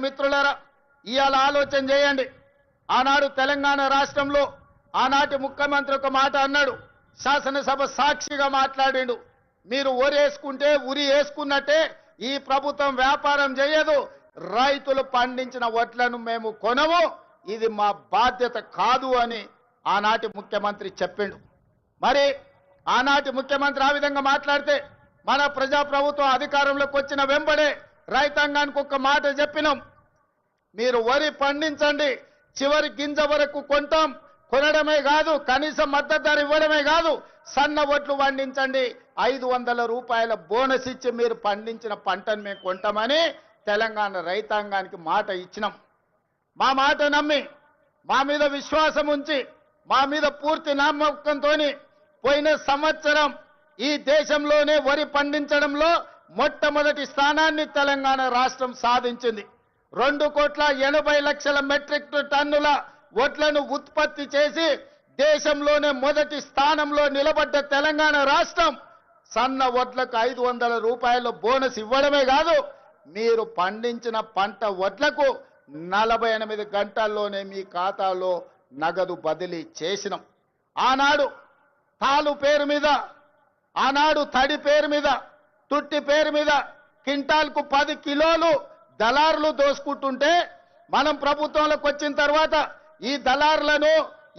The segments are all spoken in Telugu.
మిత్రులారా ఇయాల ఆలోచన చేయండి. ఆనాడు తెలంగాణ రాష్ట్రంలో ఆనాటి ముఖ్యమంత్రి ఒక మాట అన్నాడు, శాసనసభ సాక్షిగా మాట్లాడిండు. మీరు ఒరేసుకుంటే ఉరి వేసుకున్నట్టే ఈ ప్రభుత్వం వ్యాపారం చేయదు, రైతులు పండించిన వడ్లను మేము కొనము, ఇది మా బాధ్యత కాదు అని ఆనాటి ముఖ్యమంత్రి చెప్పిండు. మరి ఆనాటి ముఖ్యమంత్రి ఆ విధంగా మాట్లాడితే మన ప్రజాప్రభుత్వం అధికారంలోకి వచ్చిన వెంబడే రైతాంగానికి ఒక మాట చెప్పినాం, మీరు వరి పండించండి, చివరి గింజ వరకు కొంటాం, కొనడమే కాదు కనీసం మద్దతు ధర ఇవ్వడమే కాదు, సన్న వడ్లు పండించండి, 500 రూపాయల బోనస్ ఇచ్చి మీరు పండించిన పంటను మేము కొంటామని తెలంగాణ రైతాంగానికి మాట ఇచ్చినాం. మా మాట నమ్మి మా మీద విశ్వాసం ఉంచి మా మీద పూర్తి నమ్మకంతో పోయిన సంవత్సరం ఈ దేశంలోనే వరి పండించడంలో మొట్టమొదటి స్థానాన్ని తెలంగాణ రాష్ట్రం సాధించింది. 2,80,00,000 మెట్రిక్ టన్నుల వడ్లను ఉత్పత్తి చేసి దేశంలోనే మొదటి స్థానంలో నిలబడ్డ తెలంగాణ రాష్ట్రం సన్న వడ్లకు 500 రూపాయల బోనస్ ఇవ్వడమే కాదు, మీరు పండించిన పంట వడ్లకు 48 గంటల్లోనే మీ ఖాతాలో నగదు బదిలీ చేసినాం. ఆనాడు తాలు పేరు మీద, ఆనాడు తడి పేరు మీద, తుట్టి పేరు మీద క్వింటాల్కు 10 కిలోలు దళారులు దోసుకుంటుంటే మనం ప్రభుత్వంలోకి వచ్చిన తర్వాత ఈ దళారులను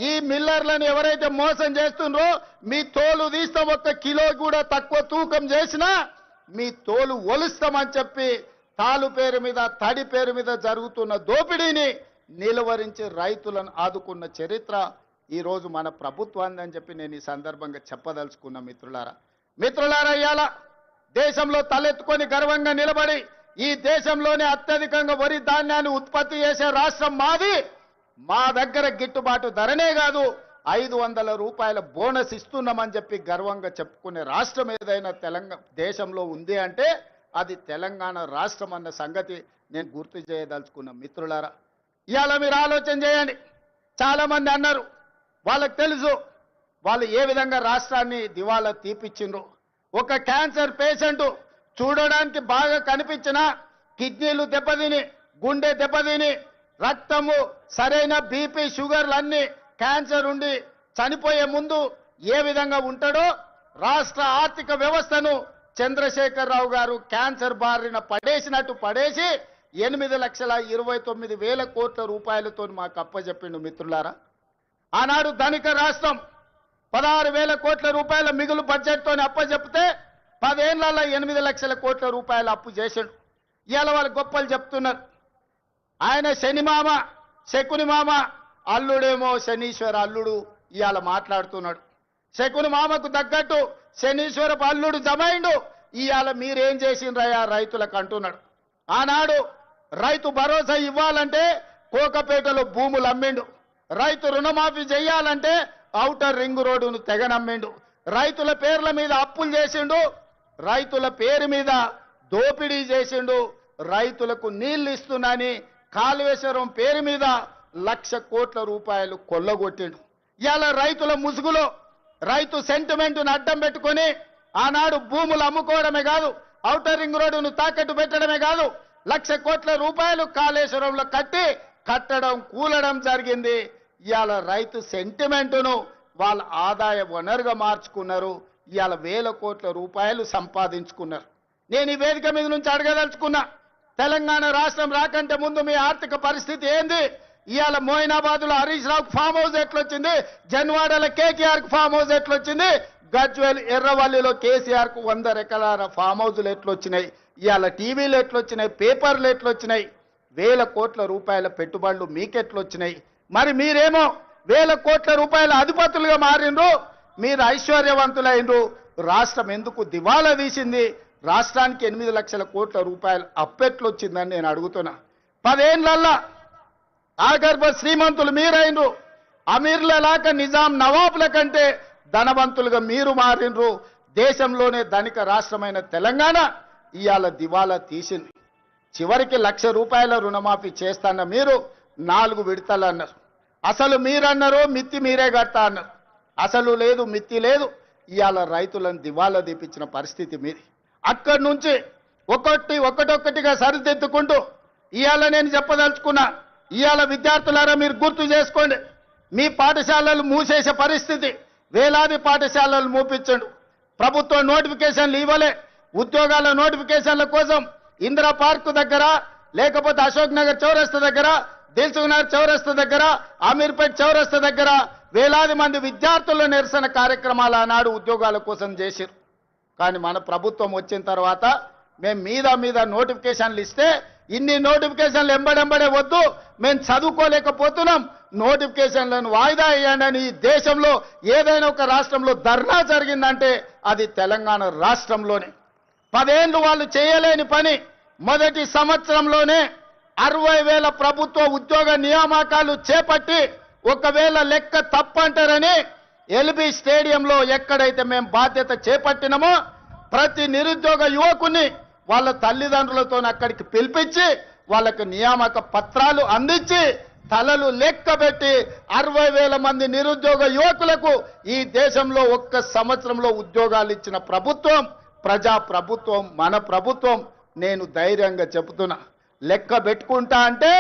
ఈ మిల్లర్లను ఎవరైతే మోసం చేస్తుండ్రో మీ తోలు తీస్తాం, 1 కిలో కూడా తక్కువ తూకం చేసినా మీ తోలు ఒలుస్తామని చెప్పి తాలు పేరు మీద తడి పేరు మీద జరుగుతున్న దోపిడీని నిలువరించి రైతులను ఆదుకున్న చరిత్ర ఈ రోజు మన ప్రభుత్వాన్ని అని చెప్పి నేను ఈ సందర్భంగా చెప్పదలుచుకున్న మిత్రులారా ఇయాల దేశంలో తలెత్తుకొని గర్వంగా నిలబడి ఈ దేశంలోనే అత్యధికంగా వరి ధాన్యాన్ని ఉత్పత్తి చేసే రాష్ట్రం మాది. మా దగ్గర గిట్టుబాటు ధరనే కాదు 500 రూపాయల బోనస్ ఇస్తున్నామని చెప్పి గర్వంగా చెప్పుకునే రాష్ట్రం ఏదైనా తెలంగాణ దేశంలో ఉంది అంటే అది తెలంగాణ రాష్ట్రం అన్న సంగతి నేను గుర్తు చేయదలుచుకున్న మిత్రులారా. ఇవాళ మీరు ఆలోచన చేయండి, చాలా మంది అన్నారు వాళ్ళకి తెలుసు వాళ్ళు ఏ విధంగా రాష్ట్రాన్ని దివాలా తీపిచ్చిండ్రు. ఒక క్యాన్సర్ పేషెంట్ చూడడానికి బాగా కనిపించిన కిడ్నీలు దెబ్బతిని, గుండె దెబ్బతిని, రక్తము సరైన బీపీ షుగర్లు అన్ని క్యాన్సర్ ఉండి చనిపోయే ముందు ఏ విధంగా ఉంటాడో రాష్ట్ర ఆర్థిక వ్యవస్థను చంద్రశేఖరరావు గారు క్యాన్సర్ బారిన పడేసినట్టు పడేసి 8,29,000 కోట్ల రూపాయలతో మాకు అప్పచెప్పిండు మిత్రులారా. ఆనాడు ధనిక రాష్ట్రం 16,000 కోట్ల రూపాయల మిగులు బడ్జెట్తో అప్పచెప్తే 10 ఏళ్లలో 8 లక్షల కోట్ల రూపాయలు అప్పు చేశాడు. ఇవాళ వాళ్ళు గొప్పలు చెప్తున్నారు. ఆయన శని మామ శకుని మామ అల్లుడేమో శనీశ్వర అల్లుడు ఇవాళ మాట్లాడుతున్నాడు. శకుని మామకు తగ్గట్టు శనీశ్వరపు అల్లుడు జమైండు. ఇవాళ మీరేం చేసిండ్రయ్యా రైతులకు అంటున్నాడు. ఆనాడు రైతు భరోసా ఇవ్వాలంటే కోకపేటలో భూములు అమ్మిండు, రైతు రుణమాఫీ చేయాలంటే ఔటర్ రింగ్ రోడ్డును తెగనమ్మిండు, రైతుల పేర్ల మీద అప్పులు చేసిండు, రైతుల పేరు మీద దోపిడీ చేసిండు, రైతులకు నీళ్లు ఇస్తున్నాని కాళేశ్వరం పేరు మీద 1,00,000 కోట్ల రూపాయలు కొల్లగొట్టిండు. ఇవాళ రైతుల ముసుగులో రైతు సెంటిమెంట్ను అడ్డం పెట్టుకొని ఆనాడు భూములు అమ్ముకోవడమే కాదు, ఔటర్ రింగ్ రోడ్డును తాకట్టు పెట్టడమే కాదు, 1,00,000 కోట్ల రూపాయలు కాళేశ్వరంలో కట్టడం కూలడం జరిగింది. ఇవాళ రైతు సెంటిమెంటును వాళ్ళ ఆదాయ వనరుగా మార్చుకున్నారు. ఇవాళ 1,000 కోట్ల రూపాయలు సంపాదించుకున్నారు. నేను ఈ వేదిక మీద నుంచి అడగదలుచుకున్నా, తెలంగాణ రాష్ట్రం రాకంటే ముందు మీ ఆర్థిక పరిస్థితి ఏంది? ఇవాళ మోయినాబాద్లో హరీష్ రావుకు ఫామ్ హౌస్ ఎట్లొచ్చింది, జన్వాడలో కేటీఆర్కు ఫామ్ హౌస్ ఎట్లొచ్చింది, గజ్వేల్ ఎర్రవల్లిలో కేసీఆర్కు 100 ఎకరాల ఫామ్ హౌజులు ఎట్లొచ్చినాయి, ఇవాళ టీవీలు ఎట్లొచ్చినాయి, పేపర్లు ఎట్లొచ్చినాయి, 1,000 కోట్ల రూపాయల పెట్టుబడులు మీకెట్లొచ్చినాయి? మరి మీరేమో 1,000 కోట్ల రూపాయల అధిపతులుగా మారిండ్రు, మీరు ఐశ్వర్యవంతులైనరు, రాష్ట్రం ఎందుకు దివాలా తీసింది? రాష్ట్రానికి 8 లక్షల కోట్ల రూపాయలు అప్పెట్లొచ్చిందని నేను అడుగుతున్నా. 10 ఏళ్లల్లా ఆగర్భ శ్రీమంతులు మీరైనరు, అమీర్ల లాగా నిజాం నవాబుల కంటే ధనవంతులుగా మీరు మారినరు. దేశంలోనే ధనిక రాష్ట్రమైన తెలంగాణ ఇవాళ దివాలా తీసింది. చివరికి 1,00,000 రూపాయల రుణమాఫీ చేస్తాన్న మీరు 4 విడతలు అన్నారు. అసలు మీరన్నారు మిత్తి మీరే కడతా అన్నారు. అసలు లేదు మిత్తి లేదు. ఇవాళ రైతులను దివాలా తీపించిన పరిస్థితి మీది. అక్కడి నుంచి ఒక్కొక్కటిగా సరిదిద్దుకుంటూ ఇవాళ నేను చెప్పదలుచుకున్నా, ఇవాళ విద్యార్థులారా మీరు గుర్తు చేసుకోండి, మీ పాఠశాలలు మూసేసే పరిస్థితి, వేలాది పాఠశాలలు మూపించండు. ప్రభుత్వం నోటిఫికేషన్లు ఇవ్వలే, ఉద్యోగాల నోటిఫికేషన్ల కోసం ఇందిరా పార్క్ దగ్గర, లేకపోతే అశోక్ నగర్ చౌరస్తా దగ్గర, దిల్సుఖ్ నగర్ చౌరస్తా దగ్గర, అమీర్పేట్ చౌరస్తా దగ్గర వేలాది మంది విద్యార్థుల నిరసన కార్యక్రమాలు ఆనాడు ఉద్యోగాల కోసం చేశారు. కానీ మన ప్రభుత్వం వచ్చిన తర్వాత మేము మీద నోటిఫికేషన్లు ఇస్తే, ఇన్ని నోటిఫికేషన్లు ఎంబడెంబడే వద్దు, మేము చదువుకోలేకపోతున్నాం, నోటిఫికేషన్లను వాయిదా వేయండి అని ఈ దేశంలో ఏదైనా ఒక రాష్ట్రంలో ధర్నా జరిగిందంటే అది తెలంగాణ రాష్ట్రంలోనే. 10 ఏళ్ళు వాళ్ళు చేయలేని పని మొదటి సంవత్సరంలోనే 60,000 ప్రభుత్వ ఉద్యోగ నియామకాలు చేపట్టి, ఒకవేళ లెక్క తప్పంటారని ఎల్బీ స్టేడియంలో ఎక్కడైతే మేము బాధ్యత చేపట్టినామో ప్రతి నిరుద్యోగ యువకుని వాళ్ళ తల్లిదండ్రులతో అక్కడికి పిలిపించి వాళ్ళకి నియామక పత్రాలు అందించి తలలు లెక్కబెట్టి 60,000 మంది నిరుద్యోగ యువకులకు ఈ దేశంలో ఒక్క సంవత్సరంలో ఉద్యోగాలు ఇచ్చిన ప్రభుత్వం ప్రజా ప్రభుత్వం, మన ప్రభుత్వం. నేను ధైర్యంగా చెబుతున్నా, లెక్క పెట్టుకుంటా అంటే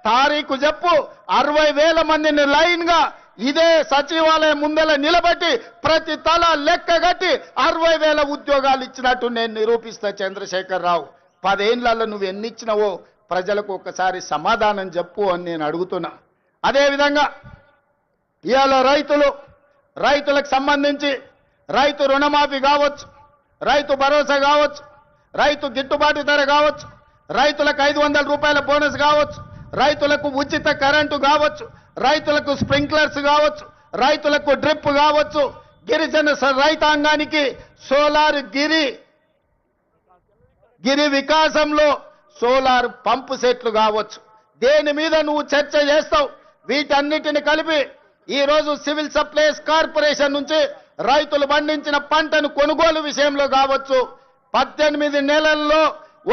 తారీఖు చెప్పు, 60,000 మందిని లైన్ గా ఇదే సచివాలయం ముందల నిలబెట్టి ప్రతి తల లెక్క కట్టి 60,000 ఉద్యోగాలు ఇచ్చినట్టు నేను నిరూపిస్తా. చంద్రశేఖర్ రావు, 10 ఏళ్లలో నువ్వు ఎన్ని ఇచ్చినావో ప్రజలకు ఒకసారి సమాధానం చెప్పు అని నేను అడుగుతున్నా. అదేవిధంగా ఇవాళ రైతులకు సంబంధించి రైతు రుణమాఫీ కావచ్చు, రైతు భరోసా కావచ్చు, రైతు గిట్టుబాటు ధర కావచ్చు, రైతులకు 500 రూపాయల బోనస్ కావచ్చు, రైతులకు ఉచిత కరెంటు కావచ్చు, రైతులకు స్ప్రింక్లర్స్ కావచ్చు, రైతులకు డ్రిప్ కావచ్చు, గిరిజన రైతాంగానికి సోలార్ గిరి వికాసంలో సోలార్ పంపు సెట్లు కావచ్చు. దేని మీద నువ్వు చర్చ చేస్తావు? వీటన్నిటిని కలిపి ఈరోజు సివిల్ సప్లైస్ కార్పొరేషన్ నుంచి రైతులు పండించిన పంటను కొనుగోలు విషయంలో కావచ్చు, 18 నెలల్లో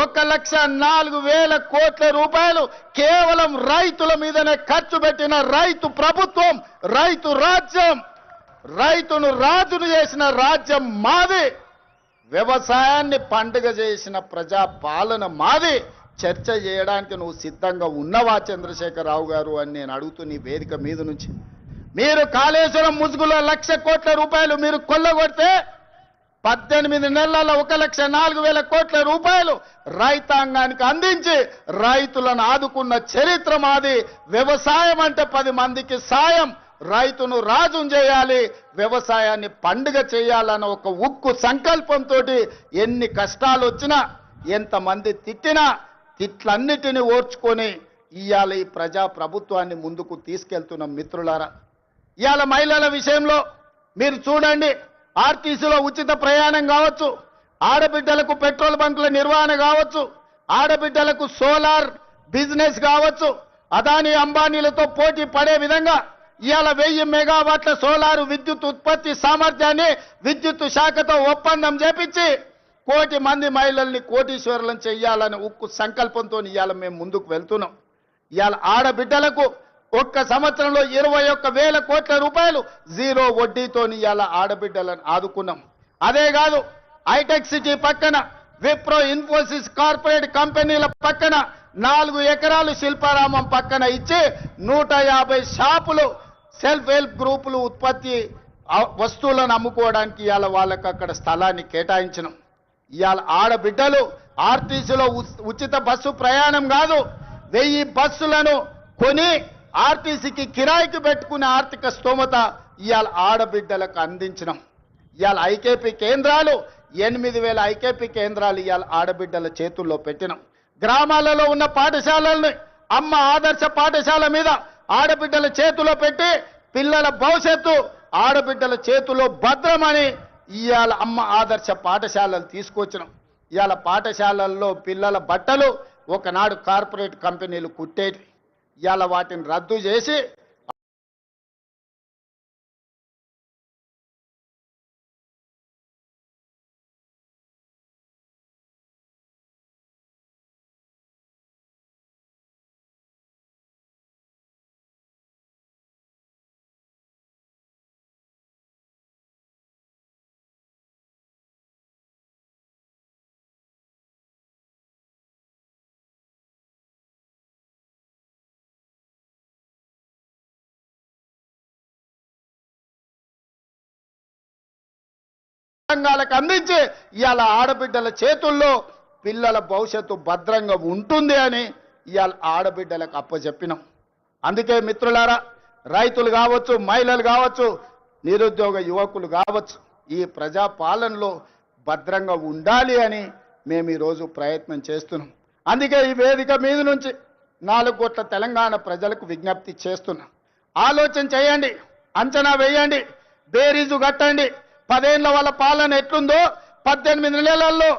1,04,000 కోట్ల రూపాయలు కేవలం రైతుల మీదనే ఖర్చు పెట్టిన రైతు ప్రభుత్వం, రైతు రాజ్యం, రైతును రాజును చేసిన రాజ్యం మాది, వ్యవసాయాన్ని పండుగ చేసిన ప్రజా పాలన మాది. చర్చ చేయడానికి నువ్వు సిద్ధంగా ఉన్నవా చంద్రశేఖరరావు గారు అని నేను అడుగుతున్న ఈ వేదిక మీద నుంచి. మీరు కాళేశ్వరం ముసుగులో 1,00,000 కోట్ల రూపాయలు మీరు కొల్లగొడితే 18 నెలల్లో 1,04,000 కోట్ల రూపాయలు రైతాంగానికి అందించి రైతులను ఆదుకున్న చరిత్ర మాది. వ్యవసాయం అంటే 10 మందికి సాయం, రైతును రాజును చేయాలి, వ్యవసాయాన్ని పండుగ చేయాలన్న ఒక ఉక్కు సంకల్పంతో ఎన్ని కష్టాలు వచ్చినా, ఎంతమంది తిట్టినా తిట్లన్నిటిని ఓర్చుకొని ఇవాళ ఈ ప్రజా ప్రభుత్వాన్ని ముందుకు తీసుకెళ్తున్న మిత్రులారా. ఇవాళ మహిళల విషయంలో మీరు చూడండి, ఆర్టీసీలో ఉచిత ప్రయాణం కావచ్చు, ఆడబిడ్డలకు పెట్రోల్ బంకుల నిర్వహణ కావచ్చు, ఆడబిడ్డలకు సోలార్ బిజినెస్ కావచ్చు, అదానీ అంబానీలతో పోటీ పడే విధంగా ఇవాళ 1000 మెగావాట్ల సోలారు విద్యుత్ ఉత్పత్తి సామర్థ్యాన్ని విద్యుత్ శాఖతో ఒప్పందం చేపించి 1 కోటి మంది మహిళల్ని కోటీశ్వరులను చెయ్యాలని ఉక్కు సంకల్పంతో ఇవాళ మేము ముందుకు వెళ్తున్నాం. ఇవాళ ఆడబిడ్డలకు ఒక్క సంవత్సరంలో 21,000 కోట్ల రూపాయలు జీరో వడ్డీతో ఇవాళ ఆడబిడ్డలను ఆదుకున్నాం. అదే కాదు, హైటెక్ సిటీ పక్కన విప్రో ఇన్ఫోసిస్ కార్పొరేట్ కంపెనీల పక్కన 4 ఎకరాలు శిల్పారామం పక్కన ఇచ్చి 150 షాపులు సెల్ఫ్ హెల్ప్ గ్రూపులు ఉత్పత్తి వస్తువులను అమ్ముకోవడానికి ఇవాళ వాళ్ళకి అక్కడ స్థలాన్ని కేటాయించినాం. ఇవాళ ఆడబిడ్డలు ఆర్టీసీలో ఉచిత బస్సు ప్రయాణం కాదు, 1000 బస్సులను కొని ఆర్టీసీకి కిరాయికి పెట్టుకునే ఆర్థిక స్తోమత ఇవాళ ఆడబిడ్డలకు అందించినాం. ఇవాళ ఐకేపీ కేంద్రాలు 8,000 ఐకేపీ కేంద్రాలు ఇవాళ ఆడబిడ్డల చేతుల్లో పెట్టినాం. గ్రామాలలో ఉన్న పాఠశాలల్ని అమ్మ ఆదర్శ పాఠశాల మీద ఆడబిడ్డల చేతిలో పెట్టి పిల్లల భవిష్యత్తు ఆడబిడ్డల చేతిలో భద్రమని ఇవాళ అమ్మ ఆదర్శ పాఠశాలలు తీసుకొచ్చినాం. ఇవాళ పాఠశాలల్లో పిల్లల బట్టలు ఒకనాడు కార్పొరేట్ కంపెనీలు కుట్టేటి, ఇవాళ వాటిని రద్దు చేసి రైతాంగాలకు అందించి ఇవాళ ఆడబిడ్డల చేతుల్లో పిల్లల భవిష్యత్తు భద్రంగా ఉంటుంది అని ఇవాళ ఆడబిడ్డలకు అప్పచెప్పినాం. అందుకే మిత్రులారా, రైతులు కావచ్చు, మహిళలు కావచ్చు, నిరుద్యోగ యువకులు కావచ్చు, ఈ ప్రజాపాలనలో భద్రంగా ఉండాలి అని మేము ఈరోజు ప్రయత్నం చేస్తున్నాం. అందుకే ఈ వేదిక మీద నుంచి 4 కోట్ల తెలంగాణ ప్రజలకు విజ్ఞప్తి చేస్తున్నాం. ఆలోచన చేయండి, అంచనా వేయండి, బేరీజు కట్టండి. 10 ఏళ్ల వాళ్ళ పాలన ఎట్లుందో, 18 నెలల్లో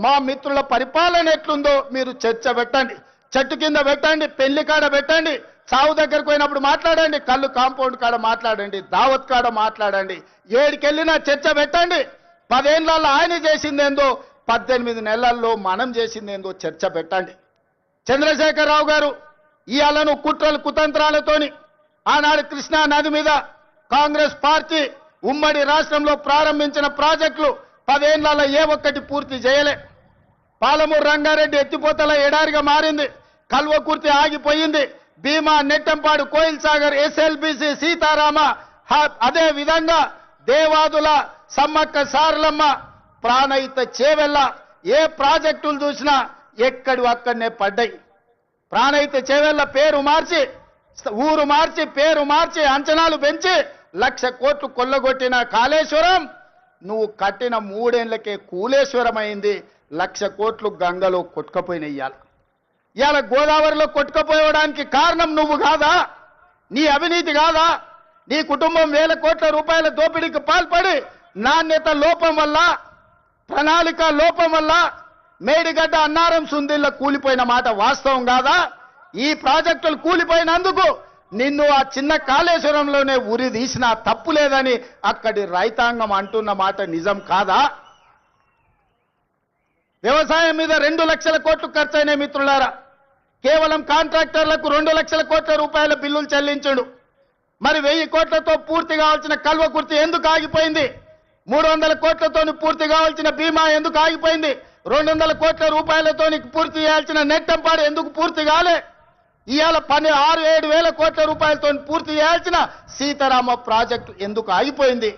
మా మిత్రుల పరిపాలన ఎట్లుందో మీరు చర్చ పెట్టండి. చెట్టు కింద పెట్టండి, పెళ్లి కాడ పెట్టండి, సావు దగ్గరకు పోయినప్పుడు మాట్లాడండి, కళ్ళు కాంపౌండ్ కాడ మాట్లాడండి, దావత్ కాడ మాట్లాడండి, ఏడికెళ్ళినా చర్చ పెట్టండి. 10 ఏళ్లలో ఆయన చేసిందేందో, 18 నెలల్లో మనం చేసిందేందో చర్చ పెట్టండి. చంద్రశేఖరరావు గారు ఇవాళను కుట్రలు కుతంత్రాలతోని ఆనాడు కృష్ణా నది మీద కాంగ్రెస్ పార్టీ ఉమ్మడి రాష్ట్రంలో ప్రారంభించిన ప్రాజెక్టులు 10 ఏళ్లలో ఏ ఒక్కటి పూర్తి చేయలే. పాలమూరు రంగారెడ్డి ఎత్తిపోతల ఎడారిగా మారింది, కల్వకుర్తి ఆగిపోయింది, భీమా, నెట్టంపాడు, కోయిల్ సాగర్, ఎస్ఎల్బిసి, సీతారామ, అదే విధంగా దేవాదుల, సమ్మక్క సారలమ్మ, ప్రాణహిత చేవెళ్ళ, ఏ ప్రాజెక్టులు చూసినా ఎక్కడి అక్కడనే పడ్డాయి. ప్రాణహిత చేవెళ్ళ పేరు మార్చి, ఊరు మార్చి, పేరు మార్చి, అంచనాలు పెంచి 1,00,000 కోట్లు కొల్లగొట్టిన కాళేశ్వరం నువ్వు కట్టిన 3 ఏళ్లకే కూలేశ్వరం అయింది. 1,00,000 కోట్లు గంగలో కొట్టుకపోయినాయి. ఇవాళ గోదావరిలో కొట్టుకపోవడానికి కారణం నువ్వు కాదా? నీ అవినీతి కాదా? నీ కుటుంబం 1,000 కోట్ల రూపాయల దోపిడీకి పాల్పడి నాణ్యత లోపం వల్ల, ప్రణాళిక లోపం వల్ల మేడిగడ్డ, అన్నారం, సుందిళ్ళ కూలిపోయిన మాట వాస్తవం కాదా? ఈ ప్రాజెక్టులు కూలిపోయినందుకు నిన్ను ఆ చిన్న కాళేశ్వరంలోనే ఉరి తీసినా తప్పు లేదని అక్కడి రైతాంగం అంటున్న మాట నిజం కాదా? వ్యవసాయం మీద 2 లక్షల కోట్లు ఖర్చయినాయి మిత్రులారా. కేవలం కాంట్రాక్టర్లకు 2 లక్షల కోట్ల రూపాయల బిల్లులు చెల్లించాడు. మరి 1000 కోట్లతో పూర్తి కావాల్సిన కల్వకుర్తి ఎందుకు ఆగిపోయింది? 300 కోట్లతోని పూర్తి కావాల్సిన భీమా ఎందుకు ఆగిపోయింది? 200 కోట్ల రూపాయలతో పూర్తి చేయాల్సిన నెట్టంపాడు ఎందుకు పూర్తి కాలే? ఇవాళ 6-7 వేల కోట్ల రూపాయలతో పూర్తి చేయాల్సిన సీతారామ ప్రాజెక్టు ఎందుకు ఆగిపోయింది?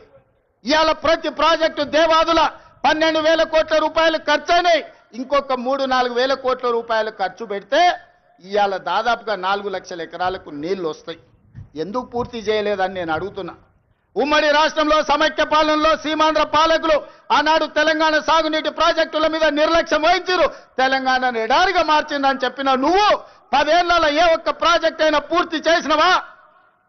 ఇవాళ ప్రతి ప్రాజెక్టు దేవాదుల 12,000 కోట్ల రూపాయలు ఖర్చయినాయి. ఇంకొక 3-4 వేల కోట్ల రూపాయలు ఖర్చు పెడితే ఇవాళ దాదాపుగా 4 లక్షల ఎకరాలకు నీళ్లు వస్తాయి. ఎందుకు పూర్తి చేయలేదని నేను అడుగుతున్నా. ఉమ్మడి రాష్ట్రంలో సమైక్య పాలనలో సీమాంధ్ర పాలకులు ఆనాడు తెలంగాణ సాగునీటి ప్రాజెక్టుల మీద నిర్లక్ష్యం వహించారు. తెలంగాణను ఎడారిగా మార్చిందని చెప్పిన నువ్వు 10 ఏళ్లలో ఏ ఒక్క ప్రాజెక్ట్ అయినా పూర్తి చేసినవా?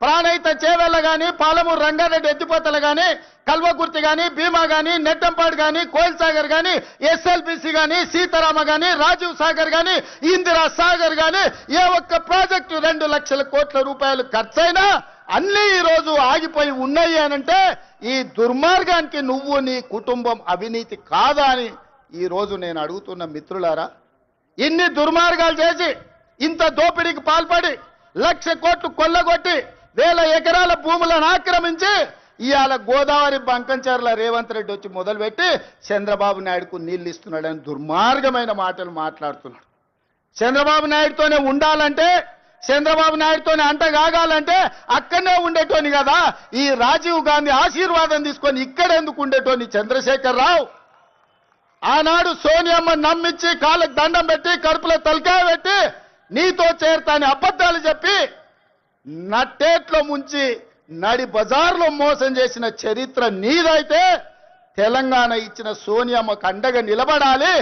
ప్రాణహిత చేవెళ్ళ కానీ, పాలమూరు రంగారెడ్డి ఎత్తిపోతలు కానీ, కల్వకుర్తి కానీ, భీమా కానీ, నెట్టంపాడు కానీ, కోయిల్ సాగర్ కానీ, ఎస్ఎల్బిసి కానీ, సీతారామ కానీ, రాజీవ్ సాగర్ కానీ, ఇందిరా సాగర్ కానీ ఏ ఒక్క ప్రాజెక్టు 2 లక్షల కోట్ల రూపాయలు ఖర్చైనా అన్నీ ఈరోజు ఆగిపోయి ఉన్నాయి అనంటే ఈ దుర్మార్గానికి నువ్వు, నీ కుటుంబం అవినీతి కాదా అని ఈరోజు నేను అడుగుతున్న మిత్రులారా. ఇన్ని దుర్మార్గాలు చేసి, ఇంత దోపిడీకి పాల్పడి, 1,00,000 కోట్లు కొల్లగొట్టి, 1000 ఎకరాల భూములను ఆక్రమించి ఇవాళ గోదావరి బంకంచెర్ల రేవంత్ రెడ్డి వచ్చి మొదలుపెట్టి చంద్రబాబు నాయుడుకు నీళ్లు ఇస్తున్నాడని దుర్మార్గమైన మాటలు మాట్లాడుతున్నాడు. చంద్రబాబు నాయుడుతోనే ఉండాలంటే, చంద్రబాబు నాయుడుతోనే అంటగాగాలంటే అక్కడనే ఉండేటోని కదా. ఈ రాజీవ్ గాంధీ ఆశీర్వాదం తీసుకొని ఇక్కడెందుకు ఉండేటోని చంద్రశేఖరరావు? ఆనాడు సోనియమ్మ నమ్మించి కాళ్ళకు దండం పెట్టి, కడుపులో తలకాయ పెట్టి నీతో చేరతాని అబద్ధాలు చెప్పి నట్టేట్లో ముంచి నడి బజార్లో మోసం చేసిన చరిత్ర నీదైతే తెలంగాణ ఇచ్చిన సోనియమ్మకు అండగా నిలబడాలి.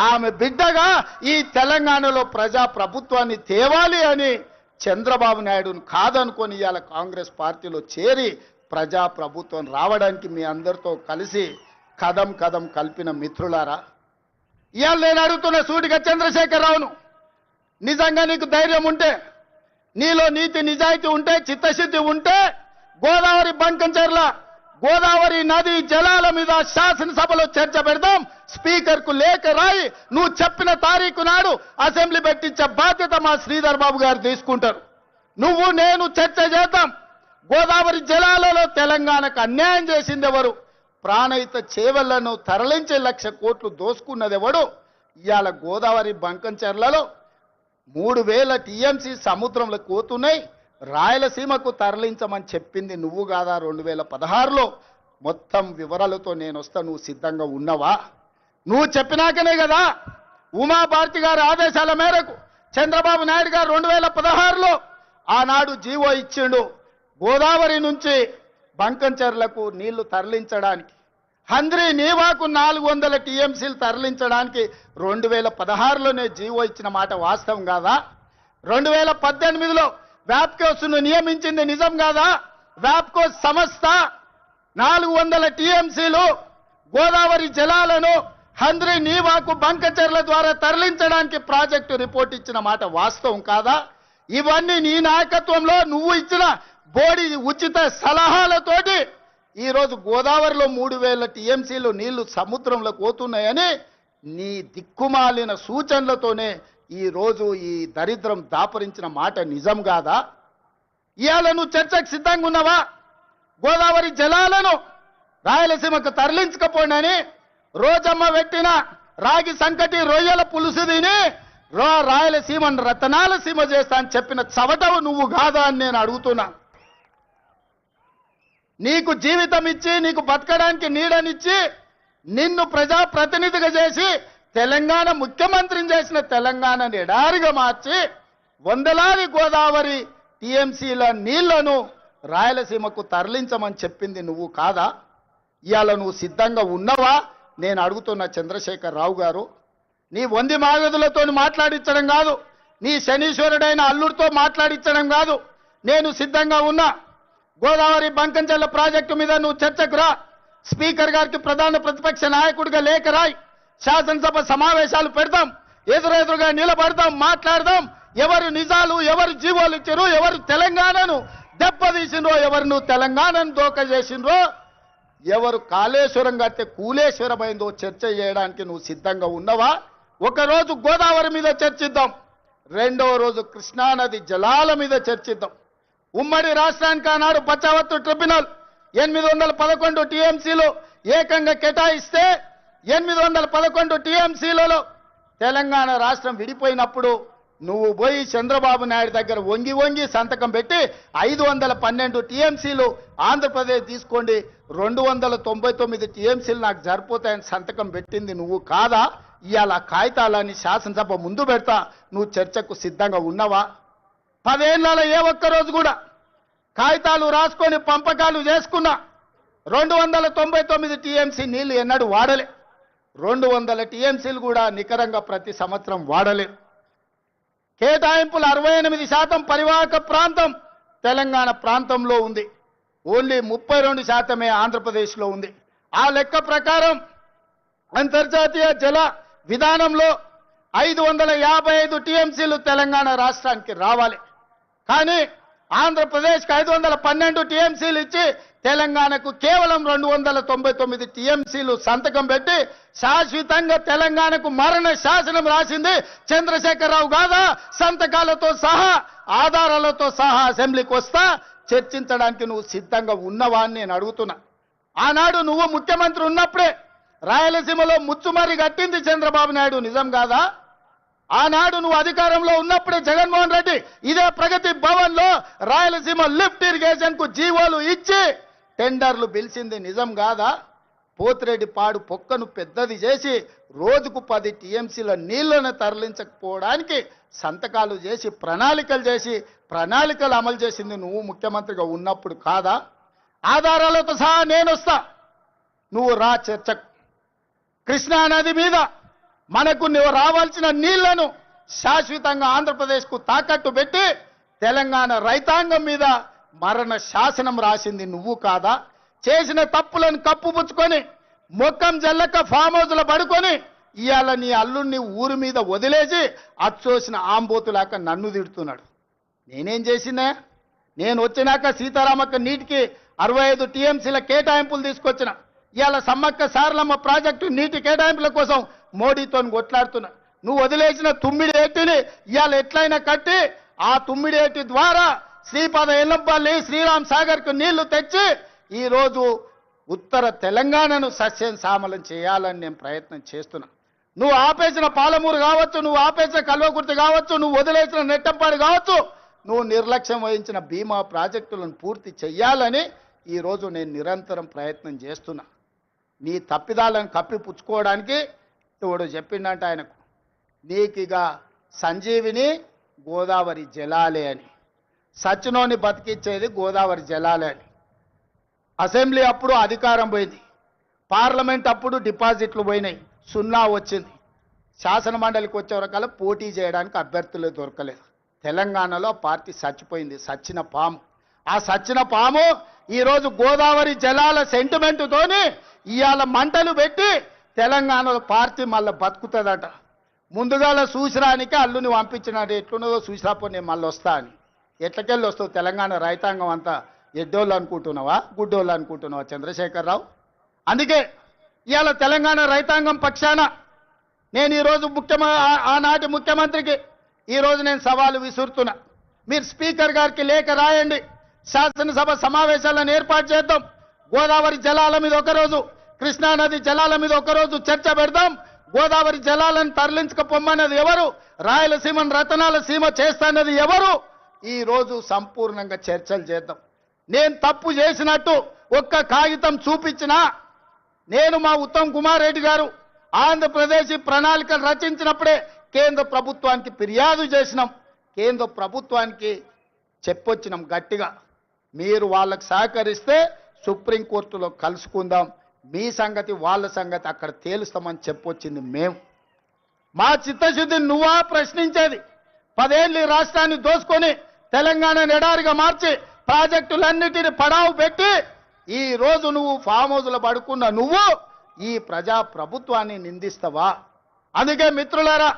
ఆమె బిడ్డగా ఈ తెలంగాణలో ప్రజా ప్రభుత్వాన్ని తేవాలి అని చంద్రబాబు నాయుడును కాదనుకొని ఇవాళ కాంగ్రెస్ పార్టీలో చేరి ప్రజా ప్రభుత్వం రావడానికి మీ అందరితో కలిసి కదం కదం కలిపిన మిత్రులారా, ఇవాళ నేను అడుగుతున్న సూటిగా చంద్రశేఖరరావును, నిజంగా నీకు ధైర్యం ఉంటే, నీలో నీతి నిజాయితీ ఉంటే, చిత్తశుద్ధి ఉంటే గోదావరి బంకంచెర్ల గోదావరి నది జలాల మీద శాసనసభలో చర్చ పెడదాం. స్పీకర్కు లేఖ రాయి, నువ్వు చెప్పిన తారీఖు నాడు అసెంబ్లీ పెట్టించే బాధ్యత మా శ్రీధర్ బాబు గారు తీసుకుంటారు. నువ్వు నేను చర్చ చేద్దాం. గోదావరి జలాలలో తెలంగాణకు అన్యాయం చేసింది ఎవరు? ప్రాణహిత చేవెళ్లను తరలించి 1,00,000 కోట్లు దోసుకున్నది ఎవడు? ఇవాళ గోదావరి బంకంచెర్లలో 3,000 టీఎంసీ సముద్రంలో పోతున్నాయి. రాయలసీమకు తరలించమని చెప్పింది నువ్వు కాదా? 2016లో మొత్తం వివరాలతో నేను వస్తా, నువ్వు సిద్ధంగా ఉన్నావా? నువ్వు చెప్పినాకనే కదా ఉమాభారతి గారి ఆదేశాల మేరకు చంద్రబాబు నాయుడు గారు 2016లో ఆనాడు జీవో ఇచ్చిండు. గోదావరి నుంచి బంకంచెర్లకు నీళ్లు తరలించడానికి, హంద్రీ నీవాకు 400 టీఎంసీలు తరలించడానికి 2016లోనే జీవో ఇచ్చిన మాట వాస్తవం కాదా? 2018లో వ్యాప్కోస్ను నియమించింది నిజం కాదా? వ్యాప్కోస్ సంస్థ 400 టీఎంసీలు గోదావరి జలాలను హంద్రీ నీవాకు బంకచెర్ల ద్వారా తరలించడానికి ప్రాజెక్టు రిపోర్ట్ ఇచ్చిన మాట వాస్తవం కాదా? ఇవన్నీ నీ నాయకత్వంలో నువ్వు ఇచ్చిన బోడి ఉచిత సలహాలతోటి ఈరోజు గోదావరిలో 3000 టీఎంసీలు నీళ్లు సముద్రంలో పోతున్నాయని నీ దిక్కుమాలిన సూచనలతోనే ఈరోజు ఈ దరిద్రం దాపరించిన మాట నిజం కాదా? ఇవాళ నువ్వు చర్చకు సిద్ధంగా ఉన్నావా? గోదావరి జలాలను రాయలసీమకు తరలించకపోండి రోజమ్మ పెట్టిన రాగి సంకటి రొయ్యల పులుసు తిని రాయలసీమను రతనాల సీమ చేస్తా అని చెప్పిన చవటవు నువ్వు కాదా అని నేను అడుగుతున్నా. నీకు జీవితం ఇచ్చి, నీకు బతకడానికి నీడనిచ్చి, నిన్ను ప్రజాప్రతినిధిగా చేసి తెలంగాణ ముఖ్యమంత్రిని చేసిన తెలంగాణని ఎడారిగా మార్చి వందలాది గోదావరి టీఎంసీల నీళ్లను రాయలసీమకు తరలించమని చెప్పింది నువ్వు కాదా? ఇవాళ నువ్వు సిద్ధంగా ఉన్నావా నేను అడుగుతున్న చంద్రశేఖర్ రావు గారు. నీ వంది మాగదులతో మాట్లాడించడం కాదు, నీ శనీశ్వరుడైన అల్లుడితో మాట్లాడించడం కాదు. నేను సిద్ధంగా ఉన్నా. గోదావరి బంకంచెర్ల ప్రాజెక్టు మీద నువ్వు చర్చకు రా. స్పీకర్ గారికి ప్రధాన ప్రతిపక్ష నాయకుడిగా లేఖ రాయి. శాసనసభ సమావేశాలు పెడదాం, ఎదురెదురుగా నిలబడదాం, మాట్లాడదాం. ఎవరు నిజాలు, ఎవరు జీవోలు ఇచ్చారు, ఎవరు తెలంగాణను దెబ్బతీసిండ్రో, ఎవరు నువ్వు తెలంగాణను దోక చేసిండ్రో, ఎవరు కాళేశ్వరం కడితే కూలేశ్వరమైందో చర్చ చేయడానికి నువ్వు సిద్ధంగా ఉన్నావా? ఒకరోజు గోదావరి మీద చర్చిద్దాం, రెండవ రోజు కృష్ణానది జలాల మీద చర్చిద్దాం. ఉమ్మడి రాష్ట్రానికి ఆనాడు బచావత్తు ట్రిబ్యునల్ 811 టీఎంసీలు ఏకంగా కేటాయిస్తే 811 టీఎంసీలలో తెలంగాణ రాష్ట్రం విడిపోయినప్పుడు నువ్వు పోయి చంద్రబాబు నాయుడు దగ్గర వంగి వంగి సంతకం పెట్టి 512 టీఎంసీలు ఆంధ్రప్రదేశ్ తీసుకోండి, 299 టీఎంసీలు నాకు సరిపోతాయని సంతకం పెట్టింది నువ్వు కాదా? ఇవాళ కాగితాలని శాసనసభ ముందు పెడతా, నువ్వు చర్చకు సిద్ధంగా ఉన్నావా? 10 ఏళ్లలో ఏ ఒక్కరోజు కూడా కాగితాలు రాసుకొని పంపకాలు చేసుకున్నా 299 టీఎంసీ నీళ్లు ఎన్నడూ వాడలే. 200 టీఎంసీలు కూడా నికరంగా ప్రతి సంవత్సరం వాడలే. కేటాయింపులు 68% పరివాహక ప్రాంతం తెలంగాణ ప్రాంతంలో ఉంది, ఓన్లీ 32% ఆంధ్రప్రదేశ్లో ఉంది. ఆ లెక్క ప్రకారం అంతర్జాతీయ జల విధానంలో 555 టీఎంసీలు తెలంగాణ రాష్ట్రానికి రావాలి. కానీ ఆంధ్రప్రదేశ్కి 512 టీఎంసీలు ఇచ్చి తెలంగాణకు కేవలం 299 టీఎంసీలు సంతకం పెట్టి శాశ్వతంగా తెలంగాణకు మరణ శాసనం రాసింది చంద్రశేఖరరావు కాదా? సంతకాలతో సహా ఆధారాలతో సహా అసెంబ్లీకి వస్తా, చర్చించడానికి నువ్వు సిద్ధంగా ఉన్నవా అని నేను అడుగుతున్నా. ఆనాడు నువ్వు ముఖ్యమంత్రి ఉన్నప్పుడే రాయలసీమలో ముచ్చుమరి కట్టింది చంద్రబాబు నాయుడు, నిజం కాదా? ఆనాడు నువ్వు అధికారంలో ఉన్నప్పుడే జగన్మోహన్ రెడ్డి ఇదే ప్రగతి భవన్ లో రాయలసీమ లిఫ్ట్ ఇరిగేషన్ కు జీవోలు ఇచ్చి టెండర్లు పిలిచింది, నిజం కాదా? పోతిరెడ్డి పాడు పొక్కను పెద్దది చేసి రోజుకు 10 టీఎంసీల నీళ్లను తరలించకపోవడానికి సంతకాలు చేసి ప్రణాళికలు అమలు చేసింది నువ్వు ముఖ్యమంత్రిగా ఉన్నప్పుడు కాదా? ఆధారాలతో సహా నేను వస్తా, నువ్వు రా చర్చకు. కృష్ణానది మీద మనకు నువ్వు రావాల్సిన నీళ్లను శాశ్వతంగా ఆంధ్రప్రదేశ్కు తాకట్టు పెట్టి తెలంగాణ రైతాంగం మీద మరణ శాసనం రాసింది నువ్వు కాదా? చేసిన తప్పులను కప్పుపుచ్చుకొని మొక్కం జల్లక ఫామ్ హౌస్లో పడుకొని ఇవాళ నీ అల్లుడిని ఊరి మీద వదిలేసి అచ్చోసిన ఆంబోతులాక నన్ను తిడుతున్నాడు. నేనేం చేసినా? నేను వచ్చినాక సీతారామక్క నీటికి 65 టీఎంసీల కేటాయింపులు తీసుకొచ్చిన. ఇవాళ సమ్మక్క సారలమ్మ ప్రాజెక్టు నీటి కేటాయింపుల కోసం మోడీతో కొట్లాడుతున్నా. నువ్వు వదిలేసిన తుమ్మిడి ఏటిని ఇవాళ ఎట్లయినా కట్టి ఆ తుమ్మిడి ఏటి ద్వారా శ్రీపాద ఎల్లంపల్లి శ్రీరామ్ సాగర్కు నీళ్లు తెచ్చి ఈరోజు ఉత్తర తెలంగాణను సస్యం సామలం చేయాలని నేను ప్రయత్నం చేస్తున్నా. నువ్వు ఆపేసిన పాలమూరు కావచ్చు, నువ్వు ఆపేసిన కల్వకుర్తి కావచ్చు, నువ్వు వదిలేసిన నెట్టంపాడు కావచ్చు, నువ్వు నిర్లక్ష్యం వహించిన భీమా ప్రాజెక్టులను పూర్తి చెయ్యాలని ఈరోజు నేను నిరంతరం ప్రయత్నం చేస్తున్నా. నీ తప్పిదాలను కప్పిపుచ్చుకోవడానికి ఎవడు చెప్పిండంట ఆయనకు, నీకిగ సంజీవిని గోదావరి జలాలే అని, సచ్చినోని బతికిచ్చేది గోదావరి జలాలే అని. అసెంబ్లీ అప్పుడు అధికారం పోయింది, పార్లమెంట్ అప్పుడు డిపాజిట్లు పోయినాయి, 0 వచ్చింది. శాసన మండలికి వచ్చే వరకల్లా పోటీ చేయడానికి అభ్యర్థులు దొరకలేదు. తెలంగాణలో పార్టీ చచ్చిపోయింది, సచ్చిన పాము. ఆ సచ్చిన పాము ఈరోజు గోదావరి జలాల సెంటిమెంటుతోని ఇవాళ మంటలు పెట్టి తెలంగాణలో పార్టీ మళ్ళీ బతుకుతుందట. ముందుగాల చూసిరానికి అల్లుని పంపించినట్టు ఎట్లున్నదో చూసిరాపో నేను మళ్ళీ వస్తా అని. ఎట్లకెళ్ళి వస్తావు? తెలంగాణ రైతాంగం అంతా ఎడ్డోళ్ళు అనుకుంటున్నావా, గుడ్డోళ్ళు అనుకుంటున్నావా చంద్రశేఖరరావు? అందుకే ఇవాళ తెలంగాణ రైతాంగం పక్షాన నేను ఈరోజు ఆనాటి ముఖ్యమంత్రికి ఈరోజు నేను సవాలు విసురుతున్నా. మీరు స్పీకర్ గారికి లేఖ రాయండి, శాసనసభ సమావేశాలను ఏర్పాటు చేద్దాం. గోదావరి జలాల మీద ఒకరోజు, కృష్ణానది జలాల మీద ఒకరోజు చర్చ పెడదాం. గోదావరి జలాలను తరలించకపోమన్నది ఎవరు? రాయలసీమను రతనాల సీమ చేస్తానది ఎవరు? ఈ రోజు సంపూర్ణంగా చర్చలు చేద్దాం. నేను తప్పు చేసినట్టు ఒక్క కాగితం చూపించినా, నేను మా ఉత్తమ్ కుమార్ రెడ్డి గారు ఆంధ్రప్రదేశ్ ప్రణాళికలు రచించినప్పుడే కేంద్ర ప్రభుత్వానికి ఫిర్యాదు చేసినాం, కేంద్ర ప్రభుత్వానికి చెప్పొచ్చినాం గట్టిగా, మీరు వాళ్ళకు సహకరిస్తే సుప్రీంకోర్టులో కలుసుకుందాం, మీ సంగతి వాళ్ళ సంగతి అక్కడ తేలుస్తామని చెప్పొచ్చింది మేము. మా చిత్తశుద్ధిని నువ్వా ప్రశ్నించేది? 10 ఏళ్ళు ఈ రాష్ట్రాన్ని దోసుకొని తెలంగాణను ఎడారిగా మార్చి ప్రాజెక్టులన్నిటిని పడావు పెట్టి ఈ రోజు నువ్వు ఫామ్ హౌస్లో పడుకున్న నువ్వు ఈ ప్రజా ప్రభుత్వాన్ని నిందిస్తావా? అందుకే మిత్రులారా,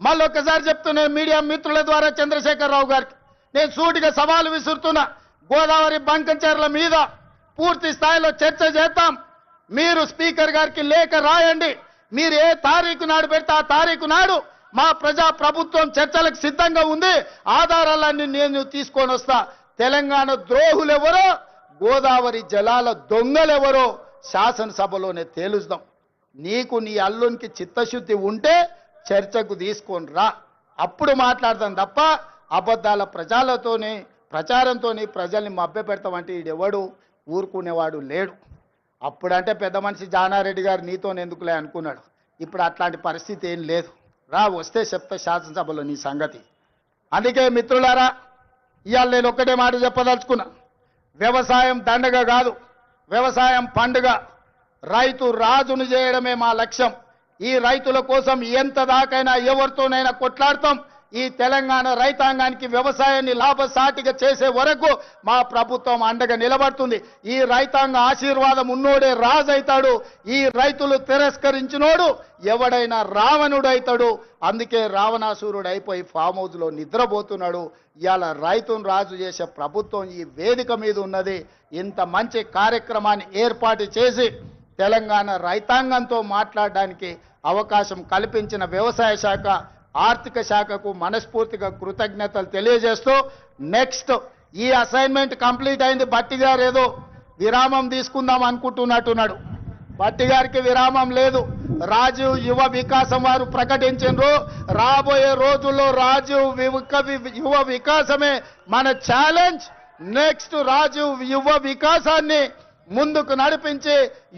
మళ్ళొక్కసారి చెప్తున్నా మీడియా మిత్రుల ద్వారా చంద్రశేఖరరావు గారికి నేను సూటిగా సవాలు విసురుతున్నా. గోదావరి బంకంచెర్ల మీద పూర్తి స్థాయిలో చర్చ చేద్దాం. మీరు స్పీకర్ గారికి లేఖ రాయండి. మీరు ఏ తారీఖు నాడు పెడితే ఆ తారీఖు నాడు మా ప్రజా ప్రభుత్వం చర్చలకు సిద్ధంగా ఉంది. ఆధారాలన్నీ నేను తీసుకొని వస్తా. తెలంగాణ ద్రోహులెవరో, గోదావరి జలాల దొంగలెవరో శాసనసభలోనే తేలుస్తాం. నీకు నీ అల్లునికి చిత్తశుద్ధి ఉంటే చర్చకు తీసుకొని రా, అప్పుడు మాట్లాడదాం తప్ప అబద్ధాల ప్రచారంతో ప్రజల్ని మభ్యపెడతామంటే ఈడెవడు ఊరుకునేవాడు లేడు. అప్పుడంటే పెద్ద మనిషి జానారెడ్డి గారు నీతో ఎందుకులే అనుకున్నాడు. ఇప్పుడు అట్లాంటి పరిస్థితి ఏం లేదు. రా, వస్తే చెప్తా శాసనసభలో నీ సంగతి. అందుకే మిత్రులారా, ఇవాళ నేను ఒక్కటే మాట చెప్పదలుచుకున్నా. వ్యవసాయం దండగ కాదు, వ్యవసాయం పండుగ. రైతు రాజును చేయడమే మా లక్ష్యం. ఈ రైతుల కోసం ఎంత దాకైనా ఎవరితోనైనా కొట్లాడతాం. ఈ తెలంగాణ రైతాంగానికి వ్యవసాయాన్ని లాభసాటిగా చేసే వరకు మా ప్రభుత్వం అండగా నిలబడుతుంది. ఈ రైతాంగ ఆశీర్వాదం ఉన్నోడే రాజు అవుతాడు. ఈ రైతులు తిరస్కరించినోడు ఎవడైనా రావణుడు అవుతాడు. అందుకే రావణాసురుడు అయిపోయి ఫామ్ హౌస్లో నిద్రపోతున్నాడు. ఇవాళ రైతును రాజు చేసే ప్రభుత్వం ఈ వేదిక మీద ఉన్నది. ఇంత మంచి కార్యక్రమాన్ని ఏర్పాటు చేసి తెలంగాణ రైతాంగంతో మాట్లాడడానికి అవకాశం కల్పించిన వ్యవసాయ శాఖ, ఆర్థిక శాఖకు మనస్ఫూర్తిగా కృతజ్ఞతలు తెలియజేస్తూ, నెక్స్ట్ ఈ అసైన్మెంట్ కంప్లీట్ అయింది. బట్టి గారు ఏదో విరామం తీసుకుందాం అనుకుంటున్నట్టున్నాడు. బట్టి గారికి విరామం లేదు. రాజీవ్ యువ వికాసం వారు ప్రకటించారు. రాబోయే రోజుల్లో రాజీవ్ యువ వికాసమే మన ఛాలెంజ్. నెక్స్ట్ రాజీవ్ యువ వికాసాన్ని ముందుకు నడిపించి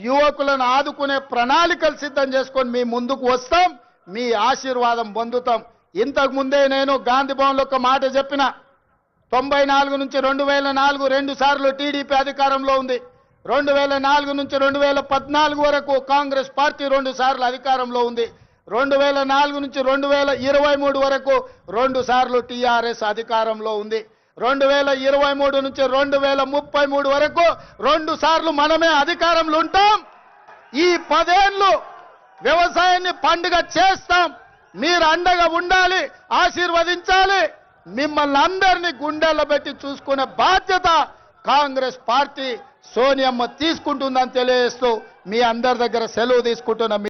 యువకులను ఆదుకునే ప్రణాళికలు సిద్ధం చేసుకొని మీ ముందుకు వస్తాం. మీ ఆశీర్వాదం పొందుతాం. ఇంతకు ముందే నేను గాంధీ భవన్లో ఒక మాట చెప్పిన. 94 నుంచి 2004 2 సార్లు టీడీపీ అధికారంలో ఉంది. 2004 నుంచి 2014 వరకు కాంగ్రెస్ పార్టీ 2 సార్లు అధికారంలో ఉంది. 2004 నుంచి 2023 వరకు 2 సార్లు టీఆర్ఎస్ అధికారంలో ఉంది. 2023 నుంచి 2033 వరకు 2 సార్లు మనమే అధికారంలో ఉంటాం. ఈ 10 ఏళ్ళు వ్యవసాయాన్ని పండుగ చేస్తాం. మీరు అండగా ఉండాలి, ఆశీర్వదించాలి. మిమ్మల్ని అందరినీ గుండెల్లో పెట్టి చూసుకునే బాధ్యత కాంగ్రెస్ పార్టీ సోనియమ్మ తీసుకుంటుందని తెలియజేస్తూ మీ అందరి దగ్గర సెలవు తీసుకుంటున్న